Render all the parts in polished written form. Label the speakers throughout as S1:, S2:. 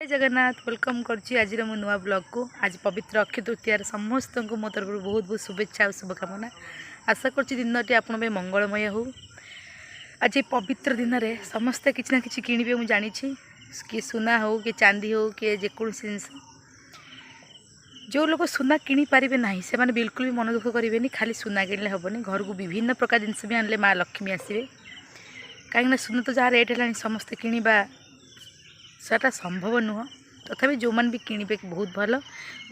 S1: जय जगन्नाथ वेलकम करुच्ची आज मो नुआ ब्लॉग को। आज पवित्र अक्षय तृतीयार समस्त को मो तरफ बहुत बहुत शुभेच्छा और शुभकामना। आशा करुच्ची दिनटी आप मंगलमय हो। आज पवित्र दिन में समस्ते किसी ना कि किणवे मुझे जानी कि सुना हो कि चांदी हो कि जेकोसी जिनस जो लोग सुना किणी पारे ना से मैंने बिल्कुल भी मन दुख करेंगे। खाली सुना किणले हेनी घर को विभिन्न प्रकार जिनस भी आनले माँ लक्ष्मी आसवे। कहीं सुना तो जहाँ रेट है समस्ते किणवा सेटा संभव नुह। तथापि जो मैंने भी किणवे बहुत भल।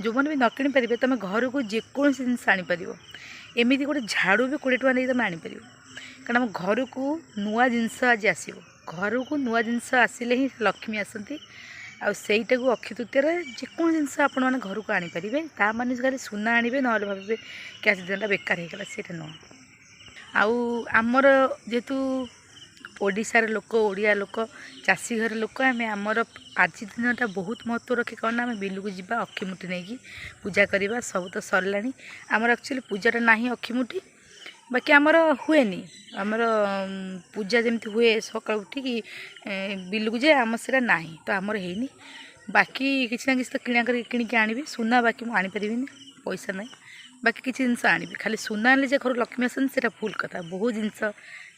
S1: जो मैंने भी न कि पारे तुम घर को जेकोसी जिन आनीपर एमती गोटे झाड़ू भी 20 टका नहीं तुम आनीपर। कारण घर को नुआ जिनस आज आसो घर को नुआ जिनस आसिले ही लक्ष्मी आसती। आईटा को अक्षय तृतीय जेको जिनस आपण मैंने घर को आनीपर ता माने खाली सुना आने ना भावे कि आज दिनटा बेकार होगा से नुह। आमर जेहेतु ओडिशार लोक ओडिया लोक चाषी घर लोक आमर आज दिनटा बहुत महत्व रखे। कौन आम बिल को जावा अक्षिमुठी नहीं पूजा करवा सब तो सरला। आमर एक्चुअली पूजाटा ना अक्षिमुठी बाकी आमर हुए आमर पूजा जमी हुए सका उठिकी बिल को जाए आम से ना तो आमर है बाकी किसी ना किसी तो किणिकी आनी सुना बाकी मुझे आनीपारि पैसा ना बाकी किसी जिन आनी खाली सुना आने घर लक्ष्मी आसती से भूल कथा। बहुत जिनस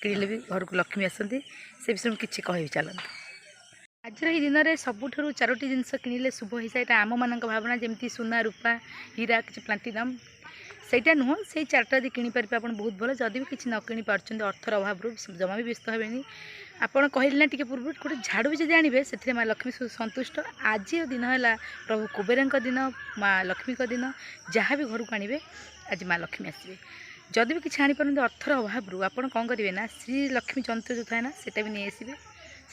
S1: किणिले भी घर को लक्ष्मी आसती से विषय में किसी कह चलते। आज ये दिन में सबुठ 4टी जिनस किणिले शुभ हो जाए आम मान भावना जमी सुना रूपा हीरा किसी प्लाटिनम सहीटा नुह से 4टा यदि किपारे आप बहुत भल। जदि भी किसी न कि पार्टी अर्थर अभाव जमा भी व्यस्त हे आपड़ कहले ना टी पूर्व गोटे झाड़ू भी जब आने से माँ लक्ष्मी सन्तुष्ट। आज दिन है प्रभु कुबेर दिन माँ लक्ष्मी दिन जहाँ भी घर को आने आज माँ लक्ष्मी आसवे। जदि भी किसी आनीपार अर्थर अभाव आपड़ कौन करेंगे ना श्री लक्ष्मी जंत्र जो थाए ना से भी नहीं आसवे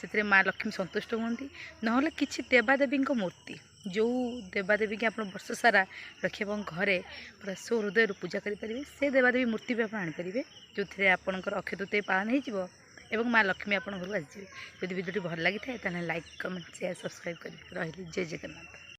S1: से माँ लक्ष्मी सन्तुष्ट हमें। ना किसी देवादेवी मूर्ति जो देवादेवी की आप वर्ष सारा रखिए घरे पूरा सो हृदय पूजा करेंगे से देवादेवी मूर्ति भी आप आनीपर जो थे आपंकर अक्षय तृतीय पालन हो माँ लक्ष्मी आप घर आसवे। जब वीडियो भल लगी था लाइक कमेंट शेयर सब्सक्राइब कर रही। जय जगन्नाथ।